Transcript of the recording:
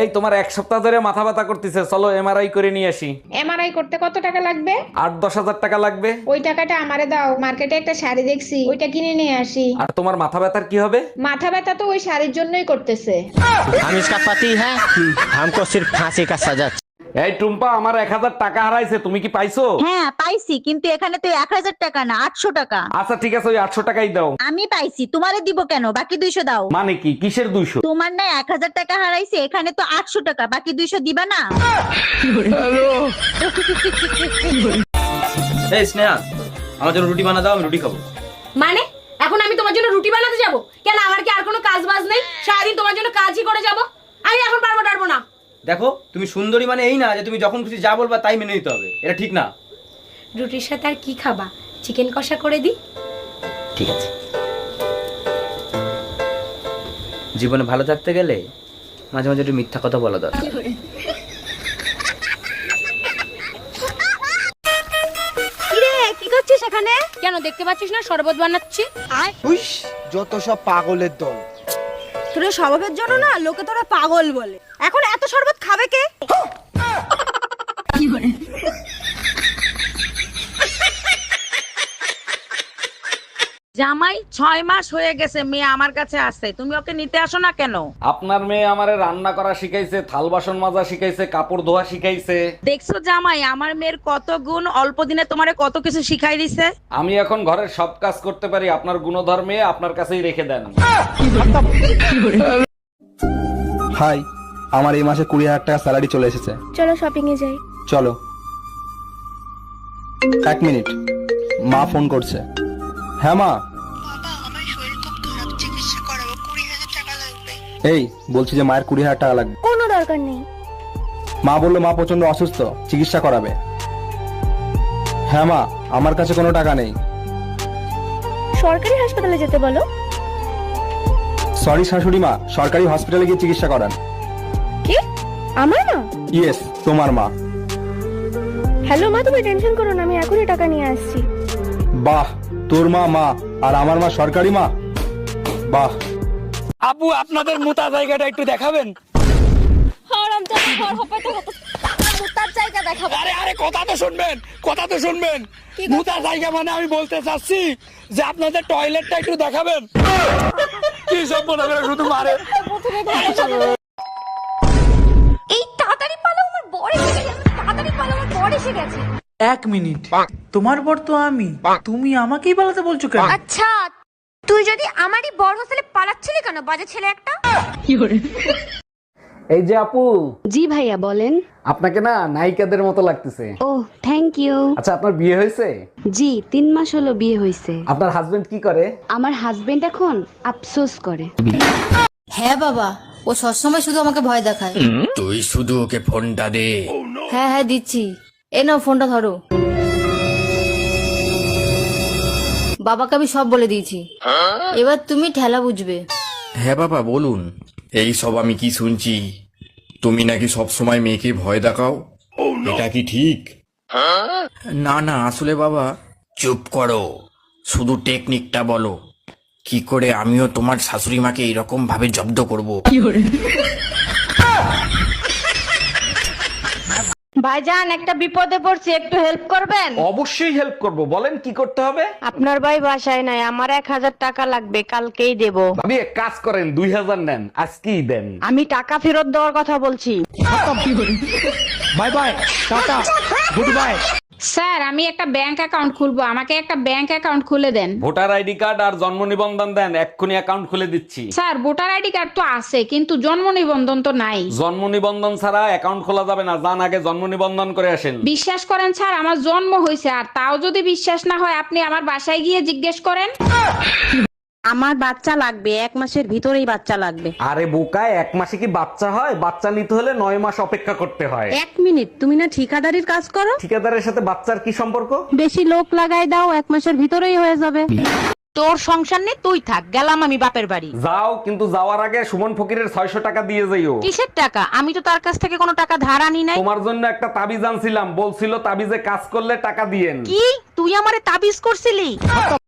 এই তোমার এক সপ্তাহ ধরে মাথা ব্যথা করতেছে, চলো এমআরআই করে নিয়ে আসি। এমআরআই করতে কত টাকা লাগবে? 8-10 হাজার টাকা লাগবে। ওই টাকাটা আমারে দাও, মার্কেটে একটা শাড়ি দেখছি, ওইটা কিনে নিয়ে আসি। আর তোমার মাথা ব্যথার কি হবে? মাথা ব্যথা তো ওই শাড়ির জন্যই করতেছে। हम इसका पति है, हमको सिर्फ फांसी का सजा। এই টুম্পা, আমার 1000 টাকা হারাইছে, তুমি কি পাইছো? হ্যাঁ পাইছি, কিন্তু এখানে তো 1000 টাকা না 800 টাকা। আচ্ছা ঠিক আছে, ওই 800 টাকাই দাও। আমি পাইছি, তোমারে দিব কেন? বাকি 200 দাও। মানে কি, কিসের 200? তোমার না 1000 টাকা হারাইছে, এখানে তো 800 টাকা, বাকি 200 দিবা না? এই স্নেহা, আমার জন্য রুটি বানা দাও, আমি রুটি খাবো। মানে এখন আমি তোমার জন্য রুটি বানাতে যাব? কেন, আমার কি আর কোনো কাজ বাজ নেই? সারাদিন তোমার জন্য কাজই করে যাব। আমি এখন পারবো না। দেখো, তুমি সুন্দরী মানে এই না যে তুমি যখন খুশি যা বলবা তাই মেনে নিতে হবে, এটা ঠিক না। রুটির সাথে আর কি খাবা? চিকেন কষা করে দিই? ঠিক আছে। জীবনে ভালো থাকতে গেলে মাঝে মাঝে একটু মিথ্যা কথা বলা দরকার। কিরে কি করছিস এখানে? কেন, দেখতে পাচ্ছিস না শরবত বানাচ্ছি? যত সব পাগলের দল। তোর স্বভাবের জন্য না লোকে তোরা পাগল বলে। এখন এত শরবত খাবে কে? জামাই 6 মাস হয়ে গেছে, মেয়ে আমার কাছে আসছে, তুমি ওকে নিতে আসো না কেন? আপনার মেয়ে আমারে রান্না করা শিখাইছে, থাল বাসন মাজা শিখাইছে, কাপড় ধোয়া শিখাইছে। দেখছো জামাই, আমার মেয়ের কত গুণ, অল্প দিনে তোমারে কত কিছু শিখাই দিছে। আমি এখন ঘরের সব কাজ করতে পারি, আপনার গুণধর্মে আপনার কাছেই রেখে দেন। হাই, আমার এই মাসে 20,000 টাকা স্যালারি চলে এসেছে। চলো শপিং এ যাই। চলো। 1 মিনিট, মা ফোন করছে। হ্যাঁ মা। এই বলছি যে মায়ের 20,000 টাকা লাগবে। কোনো দরকার নেই। মা বললো মা প্রচন্ড অসুস্থ, চিকিৎসা করাবে। হ্যাঁ মা, আমার কাছে কোনো টাকা নেই। সরকারি হাসপাতালে যেতে বলো। সরি শাশুড়ি মা, সরকারি হসপিটালে গিয়ে চিকিৎসা করান। কি? আমার মা? ইয়েস, তোমার মা। হ্যালো মা, তুমি টেনশন করো না, আমি এখনই টাকা নিয়ে আসছি। বাহ, তোর মা মা আর আমার মা সরকারি মা। বাহ। আপু, আপনাদের মোটা জায়গাটা একটু দেখাবেন? আরে কথা তো শুনবেন। মোটা জায়গা মানে আমি বলতে চাচ্ছি যে আপনাদের টয়লেটটা একটু দেখাবেন। কি সব মনে করে শুধু মারে। এই তাড়াতাড়ি পালাও, আমার বর এসে গেছে। তাড়াতাড়ি পালাও, আমার বর এসে গেছে। 1 মিনিট, তোমার বর তো আমি, তুমি আমাকেই পালাতে বলছো কেন? আচ্ছা, তুই যদি আমারই বর হোস্টেলে পালাচ্ছিলি কেন, বাজে ছেলে একটা? এই যে আপু। জি ভাইয়া বলেন। আপনাকে না নায়িকাদের মতো লাগতেছে। ও থ্যাংক ইউ। আচ্ছা, আপনার বিয়ে হয়েছে? জি 3 মাস হলো বিয়ে হয়েছে। আপনার হাজবেন্ড কি করে? আমার হাজবেন্ড এখন আফসোস করে। হ্যাঁ বাবা, ও সবসময় শুধু আমাকে ভয় দেখায়। তুই শুধু ওকে ফোনটা দে। হ্যাঁ হ্যাঁ দিচ্ছি, এ নাও ফোনটা ধরো। বাবাকে আমি সব বলে দিয়েছি, এবার তুমি ঠেলা বুঝবে। হ্যাঁ বাবা বলুন। এই সব আমি কি শুনছি, তুমি নাকি সব সময় মেয়েকে ভয় দেখাও, এটা কি ঠিক? না না, আসলে বাবা। চুপ করো, শুধু টেকনিকটা বলো, কি করে আমিও তোমার শাশুড়ি মাকে এরকম ভাবে জব্দ করব। ভাইজান, একটা বিপদে পড়ছি, একটু হেল্প করবেন? অবশ্যই হেল্প করব, বলেন কি করতে হবে। আপনার ভাই বাসায় নাই, আমার 1000 টাকা লাগবে, কালকেই দেব। আমি এক কাজ করেন, 2000 নেন, আজকেই দেন। আমি টাকা ফেরত দেওয়ার কথা বলছি। Bye bye, tata, good bye. Sir, আমি একটা ব্যাংক অ্যাকাউন্ট খুলবো, আমাকে একটা ব্যাংক অ্যাকাউন্ট খুলে দেন। ভোটার আইডি কার্ড আর জন্ম নিবন্ধন দেন, এক্ষুনি অ্যাকাউন্ট খুলে দিচ্ছি। স্যার, ভোটার আইডি কার্ড তো আছে, কিন্তু জন্ম নিবন্ধন তো নাই। জন্ম নিবন্ধন ছাড়া অ্যাকাউন্ট খোলা যাবে না, যান আগে জন্ম নিবন্ধন করে আসেন। বিশ্বাস করেন স্যার, আমার জন্ম হয়েছে, আর তাও যদি বিশ্বাস না হয় আপনি আমার বাসায় গিয়ে জিজ্ঞেস করেন। আমার বাচ্চা লাগবে, 1 মাসের ভিতরেই বাচ্চা লাগবে। আরে বোকায়, 1 মাসে কি বাচ্চা হয়? বাচ্চা নিতে হলে 9 মাস অপেক্ষা করতে হয়। 1 মিনিট, তুমি না ঠিকাদারির কাজ করো? ঠিকাদারের সাথে বাচ্চার কি সম্পর্ক? বেশি লোক লাগাই দাও, 1 মাসের ভিতরেই হয়ে যাবে। তোর সংসার নেই, তুই থাক, গেলাম আমি বাপের বাড়ি। যাও, কিন্তু যাওয়ার আগে সুমন ফকিরের 600 টাকা দিয়ে যাইও। কিসের টাকা? আমি তো তার কাছ থেকে কোনো টাকা ধার আনি নাই। তোমার জন্য একটা তাবিজ আনছিলাম, বলছিল তাবিজে কাজ করলে টাকা দিয়েন। কি, তুই আমারে তাবিজ করছিলি?